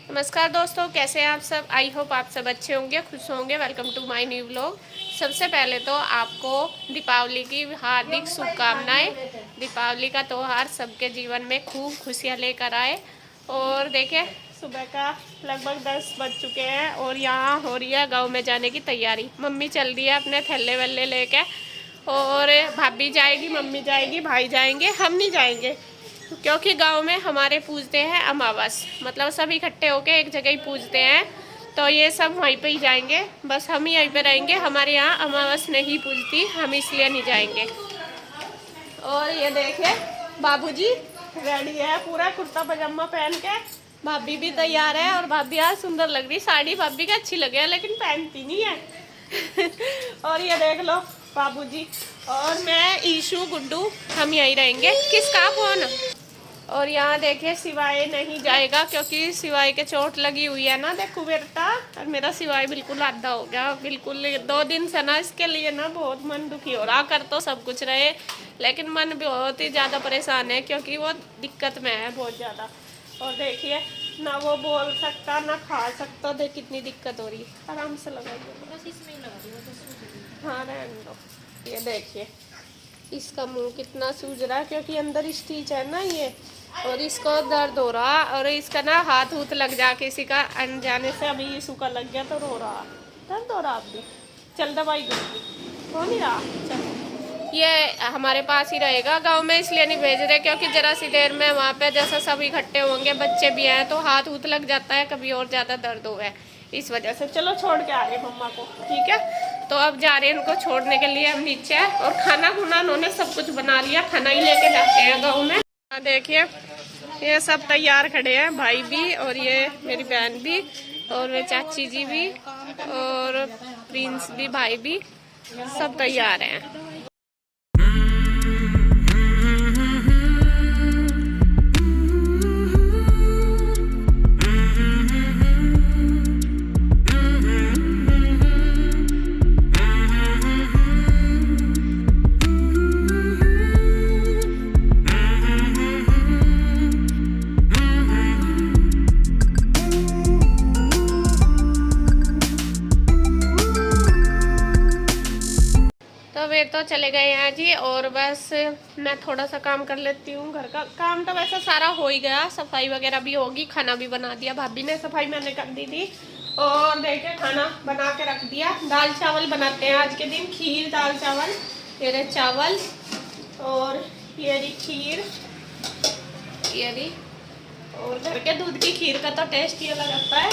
नमस्कार दोस्तों, कैसे हैं आप सब। आई होप आप सब अच्छे होंगे, खुश होंगे। Welcome to my new vlog. सबसे पहले तो आपको दीपावली की हार्दिक शुभकामनाएं। दीपावली का त्यौहार सबके जीवन में खूब खुशियां लेकर आए। और देखें, सुबह का लगभग 10 बज चुके हैं और यहाँ हो रही है गाँव में जाने की तैयारी। मम्मी चल रही है अपने थैले वल्ले लेके, और भाभी जाएगी, मम्मी जाएगी, भाई जाएंगे, हम नहीं जाएंगे क्योंकि गांव में हमारे पूजते हैं अमावस। मतलब सब इकट्ठे होके एक जगह ही पूजते हैं, तो ये सब वहीं पे ही जाएंगे। बस हम ही यहीं पे रहेंगे। हमारे यहाँ अमावस नहीं पूजती, हम इसलिए नहीं जाएंगे। और ये देखे बाबूजी रेडी है, पूरा कुर्ता पजामा पहन के। भाभी भी तैयार है, और भाभी आज सुंदर लग रही। साड़ी भाभी की अच्छी लगे लेकिन पहनती नहीं है। और ये देख लो बाबूजी और मैं, ईशु, गुड्डू, हम यहीं रहेंगे। किसका फोन। और यहाँ देखे सिवाय नहीं जाएगा क्योंकि सिवाय के चोट लगी हुई है ना। देखो बेटा, और मेरा सिवाय बिल्कुल आधा हो गया। बिल्कुल 2 दिन से ना इसके लिए ना बहुत मन दुखी हो रहा। कर तो सब कुछ रहे लेकिन मन बहुत ही ज़्यादा परेशान है क्योंकि वो दिक्कत में है बहुत ज़्यादा। और देखिए ना वो बोल सकता ना खा सकता। देख कितनी दिक्कत हो रही है। आराम से लगाइए, बस इसमें ही लगा दिया। हाँ रहने दो। ये देखिए इसका मुंह कितना सूज रहा है क्योंकि अंदर स्टिच है ना ये, और इसको दर्द हो रहा। और इसका ना हाथ हूथ लग जा किसी का अनजाने से। अभी यीशु का लग गया तो रो रहा। दर्द हो रहा अभी। चल दवाई दूँगी। हो नहीं रहा। चल, ये हमारे पास ही रहेगा गांव में, इसलिए नहीं भेज रहे क्योंकि जरा सी देर में वहाँ पे जैसा सब इकट्ठे होंगे, बच्चे भी हैं, तो हाथ हूथ लग जाता है, कभी और ज़्यादा दर्द हो है इस वजह से। चलो छोड़ के आ गए मम्मा को, ठीक है। तो अब जा रहे हैं उनको छोड़ने के लिए हम नीचे। और खाना खुना उन्होंने सब कुछ बना लिया, खाना ही लेके जाते हैं गाँव में। देखिए ये सब तैयार खड़े हैं, भाई भी और ये मेरी बहन भी और मेरी चाची जी भी और प्रिंस भी, भाई भी, सब तैयार हैं। वे तो चले गए हैं जी, और बस मैं थोड़ा सा काम कर लेती हूँ। घर का काम तो वैसे सारा हो ही गया, सफाई वगैरह भी होगी, खाना भी बना दिया भाभी ने, सफाई मैंने कर दी थी। और देखिए खाना बना के रख दिया। दाल चावल बनाते हैं आज के दिन, खीर दाल चावल। ये रहे चावल और ये रही खीर, ये रही। और घर के दूध की खीर का तो टेस्ट ही अलग आता है।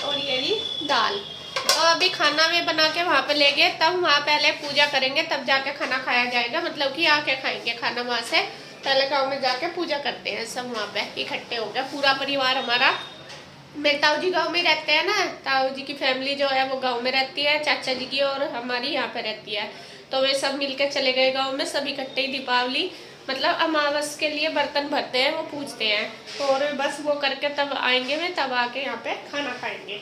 और ये रही दाल। तो अभी खाना में बना के वहाँ पे ले गए, तब वहाँ पहले पूजा करेंगे, तब जाके खाना खाया जाएगा। मतलब कि आके खाएंगे खाना वहाँ से। पहले गाँव में जाके पूजा करते हैं सब, वहाँ पे इकट्ठे हो गया पूरा परिवार हमारा। मेरे ताऊ जी गाँव में रहते हैं ना, ताऊ जी की फैमिली जो है वो गाँव में रहती है, चाचा जी की, और हमारी यहाँ पे रहती है। तो वे सब मिलके चले गए गाँव में, सब इकट्ठे ही दीपावली मतलब अमावस के लिए बर्तन भरते हैं, वो पूजते हैं। और बस वो करके तब आएंगे, मैं तब आके यहाँ पे खाना खाएंगे।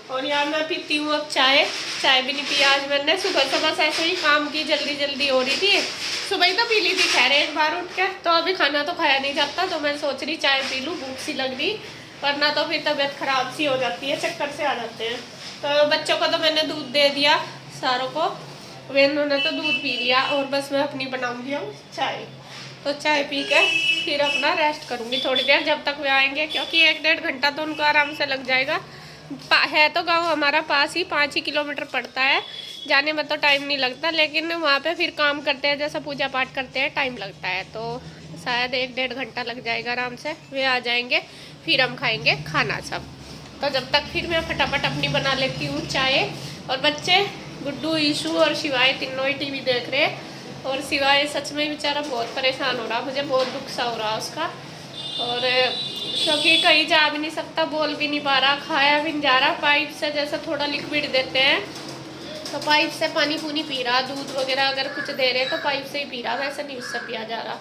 और यहाँ मैं पीती हूँ अब चाय। चाय भी नहीं पी आज मैंने। सुबह से बस ऐसे ही काम की जल्दी जल्दी हो रही थी। सुबह ही तो पी ली थी खैर एक बार उठ के, तो अभी खाना तो खाया नहीं जाता, तो मैं सोच रही चाय पी लूँ, भूख सी लग रही, वरना तो फिर तबीयत खराब सी हो जाती है, चक्कर से आ जाते हैं। तो बच्चों को तो मैंने दूध दे दिया सारों को, वे उन्होंने तो दूध पी लिया, और बस मैं अपनी बनाऊँगी अब चाय। तो चाय पी के फिर अपना रेस्ट करूँगी थोड़ी देर, जब तक वे आएंगे, क्योंकि 1-1.5 घंटा तो उनको आराम से लग जाएगा। है तो गांव हमारा पास ही, 5 ही किलोमीटर पड़ता है। जाने में तो टाइम नहीं लगता, लेकिन वहाँ पे फिर काम करते हैं, जैसा पूजा पाठ करते हैं, टाइम लगता है। तो शायद 1-1.5 घंटा लग जाएगा आराम से। वे आ जाएंगे फिर हम खाएंगे खाना सब। तो जब तक फिर मैं फटाफट अपनी बना लेती हूँ चाय। और बच्चे गुड्डू, ईशू और शिवाय तीनों ही टीवी देख रहे हैं। और शिवाय सच में बेचारा बहुत परेशान हो रहा, मुझे बहुत दुख सा हो रहा उसका। और क्योंकि कहीं जा भी नहीं सकता, बोल भी नहीं पा रहा, खाया भी नहीं जा रहा। पाइप से जैसे थोड़ा लिक्विड देते हैं तो पाइप से पानी पूनी पी रहा, दूध वगैरह अगर कुछ दे रहे तो पाइप से ही पी रहा, वैसे नहीं उससे पिया जा रहा।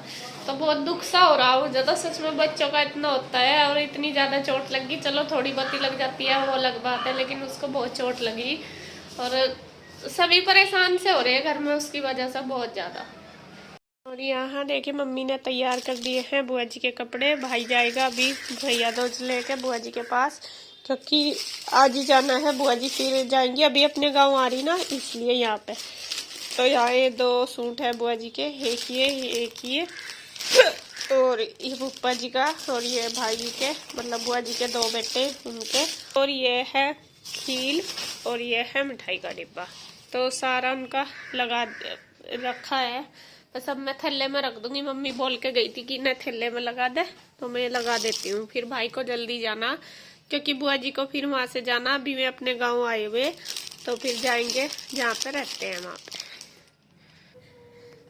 तो बहुत दुख सा हो रहा मुझे तो सच में। बच्चों का इतना होता है, और इतनी ज़्यादा चोट लगी, चलो थोड़ी बहुत ही लग जाती है वो अलग बात है, लेकिन उसको बहुत चोट लगी। और सभी परेशान से हो रहे हैं घर में उसकी वजह से बहुत ज़्यादा। और यहाँ देखिए मम्मी ने तैयार कर दिए हैं बुआ जी के कपड़े। भाई जाएगा अभी भैया दूज लेके बुआ जी के पास, क्योंकि आज ही जाना है। बुआ जी फिर जाएंगी, अभी अपने गांव आ रही ना, इसलिए यहाँ पे। तो यहाँ ये 2 सूट है बुआ जी के, एक ये और ये पप्पा जी का, और ये भाई जी के, मतलब बुआ जी के 2 बेटे उनके, और ये है खील, और ये है मिठाई का डिब्बा। तो सारा उनका लगा रखा है, बस अब मैं थैले में रख दूंगी। मम्मी बोल के गई थी कि न थैले में लगा दे, तो मैं लगा देती हूँ। फिर भाई को जल्दी जाना, क्योंकि बुआ जी को फिर वहां से जाना। अभी वे अपने गांव आए हुए, तो फिर जाएंगे जहाँ पे रहते हैं वहां पे।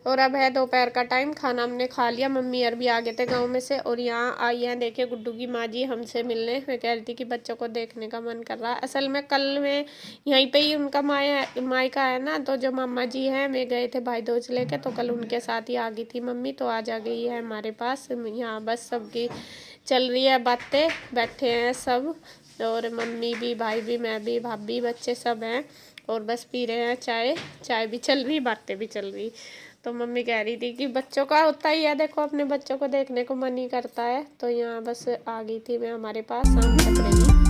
और अब है दोपहर का टाइम, खाना हमने खा लिया। मम्मी और भी आ गए थे गांव में से, और यहाँ आई है देखिए गुड्डू की माँ जी हमसे मिलने। मैं कह रही थी कि बच्चों को देखने का मन कर रहा है। असल में कल में यहीं पे ही उनका मायका है ना, तो जो मामा जी हैं वे गए थे भाई दूज लेके, तो कल उनके साथ ही आ गई थी मम्मी, तो आज आ गई है हमारे पास। यहाँ बस सबकी चल रही है बातें, बैठे हैं सब, और मम्मी भी, भाई भी, मैं भी, भाभी, बच्चे सब हैं, और बस पी रहे हैं चाय। चाय भी चल रही, बातें भी चल रही। तो मम्मी कह रही थी कि बच्चों का होता ही है, देखो अपने बच्चों को देखने को मन ही करता है। तो यहाँ बस आ गई थी मैं हमारे पास, शाम तक रही।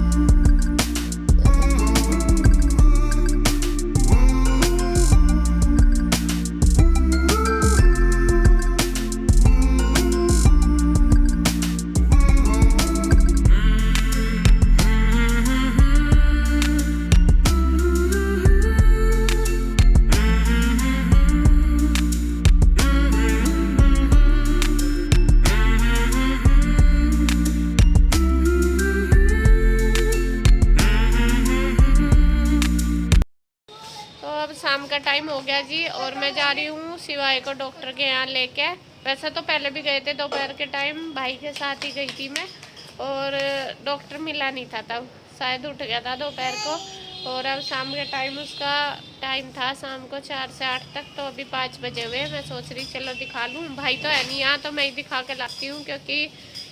शाम का टाइम हो गया जी, और मैं जा रही हूँ शिवाय को डॉक्टर के यहाँ लेके। वैसे तो पहले भी गए थे दोपहर के टाइम, भाई के साथ ही गई थी मैं, और डॉक्टर मिला नहीं था तब, शायद उठ गया था दोपहर को। और अब शाम के टाइम उसका टाइम था, शाम को 4 से 8 तक, तो अभी 5 बजे हुए। मैं सोच रही चलो दिखा लूँ, भाई तो है नहीं यहाँ, तो मैं ही दिखा के लाती हूँ, क्योंकि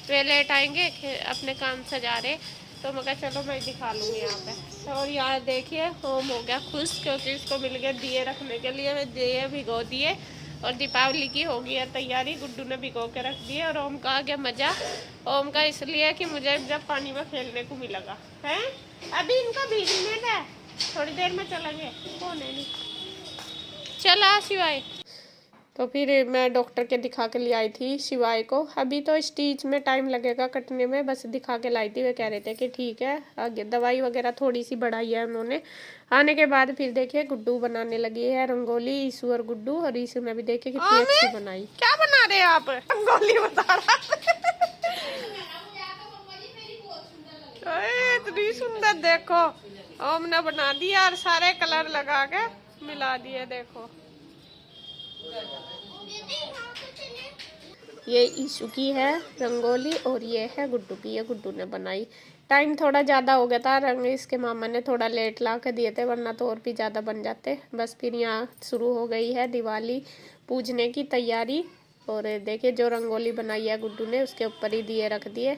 वे लेट आएंगे अपने काम से जा रहे। तो मैं कहा चलो मैं दिखा लूँगी यहाँ पे। और यहाँ देखिए होम हो गया खुश, क्योंकि इसको मिल गए दिए रखने के लिए। मैं दिए भिगो दिए, और दीपावली की हो गई है तैयारी। गुड्डू ने भिगो के रख दिए, और ओम का आ गया मज़ा। ओम का इसलिए कि मुझे जब पानी में खेलने को मिलेगा है। अभी इनका भीगने है, थोड़ी देर में चलेंगे, कौन है नहीं चला शिवाय। तो फिर मैं डॉक्टर के दिखा के ले आई थी शिवाय को। अभी तो स्टिच में टाइम लगेगा कटने में, बस दिखा के लाई थी। वे कह रहे थे कि ठीक है, आगे दवाई वगैरह थोड़ी सी बढ़ाई है उन्होंने। आने के बाद फिर देखिए गुड्डू बनाने लगी है रंगोली, ईशू और गुड्डू। और ईशू ने भी देखिए कितनी अच्छी बनाई। क्या बना रहे हैं आप? रंगोली बता रहा इतनी सुंदर, देखो ओम ने बना दिया, और सारे कलर लगा के मिला दिए। देखो ये ईशू की है रंगोली, और ये है गुड्डू की, ये गुड्डू ने बनाई। टाइम थोड़ा ज़्यादा हो गया था, रंग इसके मामा ने थोड़ा लेट ला के दिए थे, वरना तो और भी ज़्यादा बन जाते। बस फिर यहाँ शुरू हो गई है दिवाली पूजने की तैयारी। और देखिए जो रंगोली बनाई है गुड्डू ने, उसके ऊपर ही दिए रख दिए।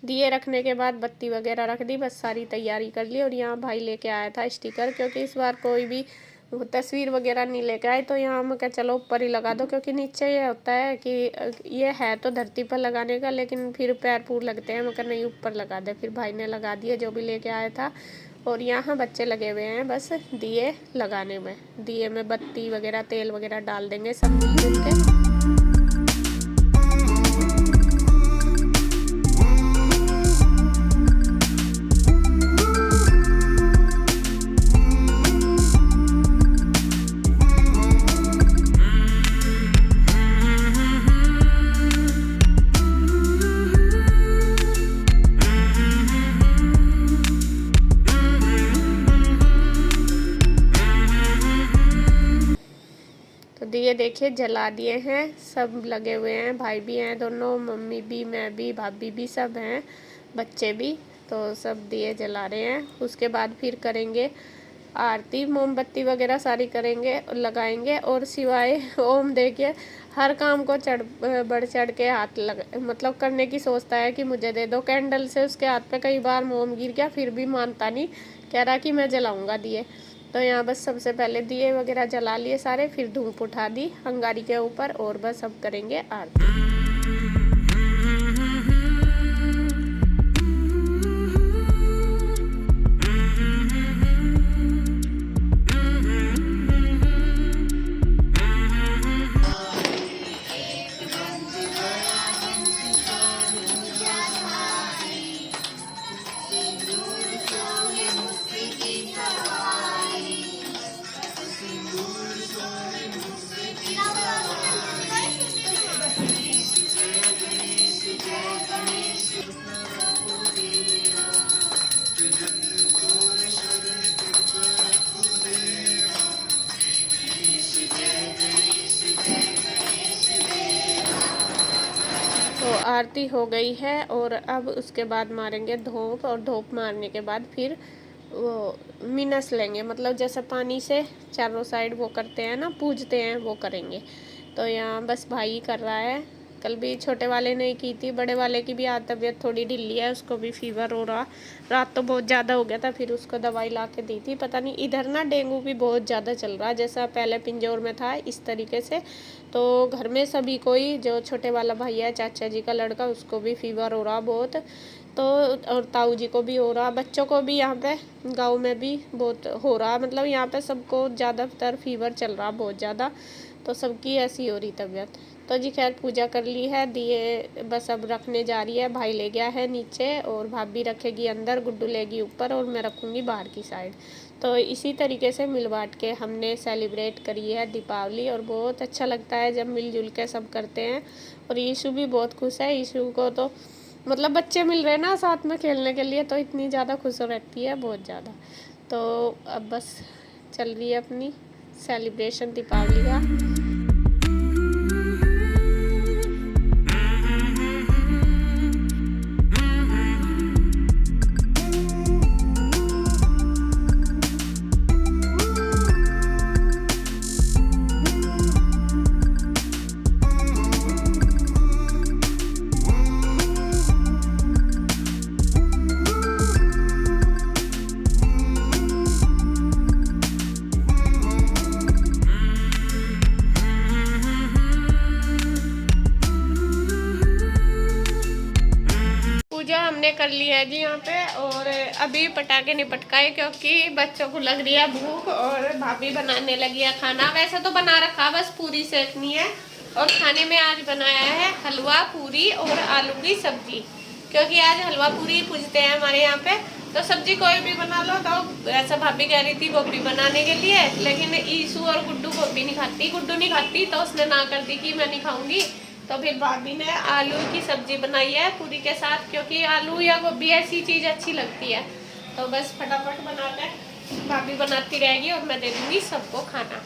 दिए रखने के बाद बत्ती वगैरह रख दी, बस सारी तैयारी कर ली। और यहाँ भाई लेके आया था स्टिकर, क्योंकि इस बार कोई भी तस्वीर वगैरह नहीं लेके आए, तो यहाँ मैं क्या चलो ऊपर ही लगा दो, क्योंकि नीचे ये होता है कि ये है तो धरती पर लगाने का, लेकिन फिर पैर पूर लगते हैं। मैं कहा नहीं ऊपर लगा दे, फिर भाई ने लगा दिए जो भी लेके आया था। और यहाँ बच्चे लगे हुए हैं बस दिए लगाने में। दिए में बत्ती वगैरह तेल वगैरह डाल देंगे सब मिलजुल के। दिए देखिए जला दिए हैं, सब लगे हुए हैं। भाई भी हैं दोनों, मम्मी भी, मैं भी, भाभी भी, सब हैं, बच्चे भी। तो सब दिए जला रहे हैं। उसके बाद फिर करेंगे आरती, मोमबत्ती वगैरह सारी करेंगे और लगाएंगे। और सिवाय ओम देखिए हर काम को बढ़ चढ़ के हाथ मतलब करने की सोचता है कि मुझे दे दो। कैंडल से उसके हाथ पे कई बार मोम गिर गया, फिर भी मानता नहीं, कह रहा कि मैं जलाऊंगा दिए। तो यहाँ बस सबसे पहले दिए वगैरह जला लिए सारे, फिर धूप उठा दी अंगारी के ऊपर, और बस अब करेंगे आरती। तो आरती हो गई है और अब उसके बाद मारेंगे धूप, और धूप मारने के बाद फिर वो मिनस लेंगे, मतलब जैसे पानी से चारों साइड वो करते हैं ना, पूजते हैं, वो करेंगे। तो यहाँ बस भाई कर रहा है। कल भी छोटे वाले ने की थी, बड़े वाले की भी आज तबीयत थोड़ी ढिल्ली है, उसको भी फीवर हो रहा, रात तो बहुत ज़्यादा हो गया था, फिर उसको दवाई ला के दी थी। पता नहीं इधर ना डेंगू भी बहुत ज़्यादा चल रहा है, जैसा पहले पिंजौर में था इस तरीके से। तो घर में सभी कोई, जो छोटे वाला भाई है चाचा जी का लड़का, उसको भी फीवर हो रहा बहुत, तो और ताऊ जी को भी हो रहा, बच्चों को भी यहाँ पे गांव में भी बहुत हो रहा, मतलब यहाँ पे सबको ज़्यादातर फीवर चल रहा बहुत ज़्यादा, तो सबकी ऐसी हो रही तबीयत। तो जी खैर पूजा कर ली है, दिए बस अब रखने जा रही है, भाई ले गया है नीचे और भाभी रखेगी अंदर, गुड्डू लेगी ऊपर और मैं रखूँगी बाहर की साइड। तो इसी तरीके से मिल बांट के हमने सेलिब्रेट करी है दीपावली, और बहुत अच्छा लगता है जब मिलजुल के सब करते हैं। और यीशु भी बहुत खुश है, यीशु को तो मतलब बच्चे मिल रहे हैं ना साथ में खेलने के लिए, तो इतनी ज़्यादा खुश रहती है, बहुत ज़्यादा। तो अब बस चल रही है अपनी सेलिब्रेशन दीपावली का। हमने कर लिया है जी यहाँ पे, और अभी पटाखे नहीं पटकाए क्योंकि बच्चों को लग रही है भूख, और भाभी बनाने लगी है खाना। वैसे तो बना रखा, बस पूरी सेकनी है, और खाने में आज बनाया है हलवा पूरी और आलू की सब्जी, क्योंकि आज हलवा पूरी पूजते हैं हमारे यहाँ पे। तो सब्जी कोई भी बना लो, तो ऐसा भाभी कह रही थी गोभी बनाने के लिए, लेकिन ईशू और गुड्डू गोभी नहीं खाती, गुड्डू नहीं खाती, तो उसने ना कर दी कि मैं नहीं खाऊंगी। तो फिर भाभी ने आलू की सब्जी बनाई है पूरी के साथ, क्योंकि आलू या गोभी ऐसी चीज़ अच्छी लगती है। तो बस फटाफट बनाकर भाभी बनाती रहेगी और मैं दे दूँगी सबको खाना।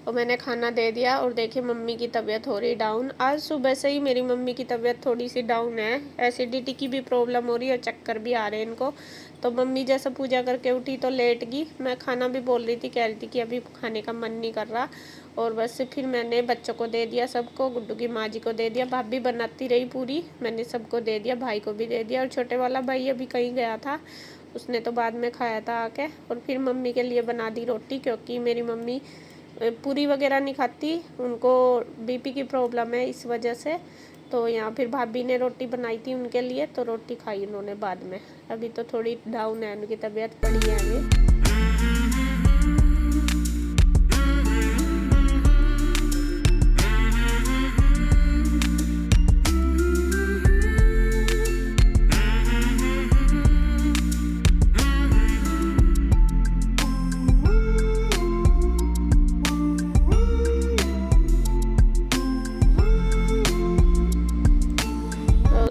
और मैंने खाना दे दिया, और देखिए मम्मी की तबीयत हो रही डाउन। आज सुबह से ही मेरी मम्मी की तबीयत थोड़ी सी डाउन है, एसिडिटी की भी प्रॉब्लम हो रही है और चक्कर भी आ रहे हैं इनको। तो मम्मी जैसे पूजा करके उठी तो लेट गई। मैं खाना भी बोल रही थी, कह रही थी कि अभी खाने का मन नहीं कर रहा, और बस फिर मैंने बच्चों को दे दिया सबको, गुड्डू की माँ जी को दे दिया, भाभी बनाती रही पूरी, मैंने सबको दे दिया, भाई को भी दे दिया। और छोटे वाला भाई अभी कहीं गया था, उसने तो बाद में खाया था आके। और फिर मम्मी के लिए बना दी रोटी, क्योंकि मेरी मम्मी पूरी वगैरह नहीं खाती, उनको बीपी की प्रॉब्लम है इस वजह से। तो यहाँ फिर भाभी ने रोटी बनाई थी उनके लिए, तो रोटी खाई उन्होंने बाद में। अभी तो थोड़ी डाउन है उनकी तबीयत, पड़ी है अभी।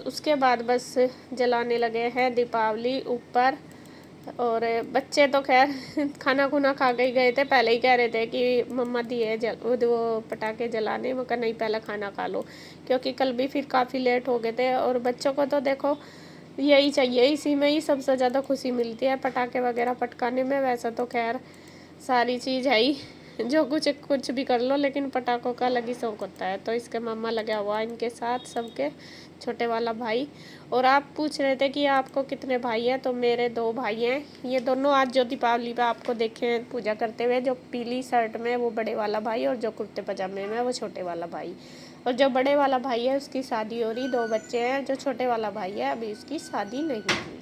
उसके बाद बस जलाने लगे हैं दीपावली ऊपर। और बच्चे तो खैर खाना खुना खा के गए थे, पहले ही कह रहे थे कि मम्मा दिए वो पटाखे जलाने, मैं कहा नहीं पहले खाना खा लो, क्योंकि कल भी फिर काफ़ी लेट हो गए थे। और बच्चों को तो देखो यही चाहिए, इसी में ही सबसे ज़्यादा खुशी मिलती है, पटाखे वगैरह पटकाने में। वैसा तो खैर सारी चीज़ है ही, जो कुछ कुछ भी कर लो, लेकिन पटाखों का अलग ही शौक होता है। तो इसके मामा लगा हुआ इनके साथ, सबके छोटे वाला भाई। और आप पूछ रहे थे कि आपको कितने भाई हैं, तो मेरे 2 भाई हैं। ये दोनों आज जो दीपावली पे आपको देखे पूजा करते हुए, जो पीली शर्ट में वो बड़े वाला भाई, और जो कुर्ते पजामे में वो छोटे वाला भाई। और जो बड़े वाला भाई है उसकी शादी हो रही, 2 बच्चे हैं। जो छोटे वाला भाई है अभी उसकी शादी नहीं हुई।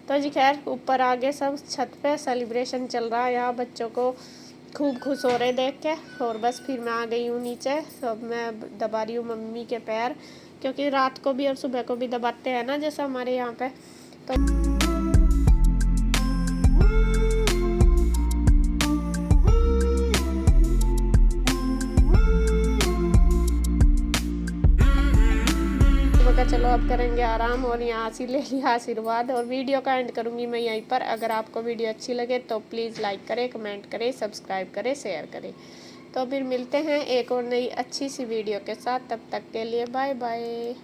तो जी खैर, ऊपर आगे सब छत पे सेलिब्रेशन चल रहा है। यहाँ बच्चों को खूब खुश हो रहे देख के। और बस फिर मैं आ गई हूँ नीचे। अब मैं दबा रही हूँ मम्मी के पैर, क्योंकि रात को भी और सुबह को भी दबाते हैं ना, जैसे हमारे यहाँ पे। तो चलो अब करेंगे आराम, और यहाँ से ले लिया आशीर्वाद। और वीडियो का एंड करूँगी मैं यहीं पर। अगर आपको वीडियो अच्छी लगे तो प्लीज़ लाइक करें, कमेंट करें, सब्सक्राइब करें, शेयर करें। तो फिर मिलते हैं एक और नई अच्छी सी वीडियो के साथ। तब तक के लिए बाय बाय।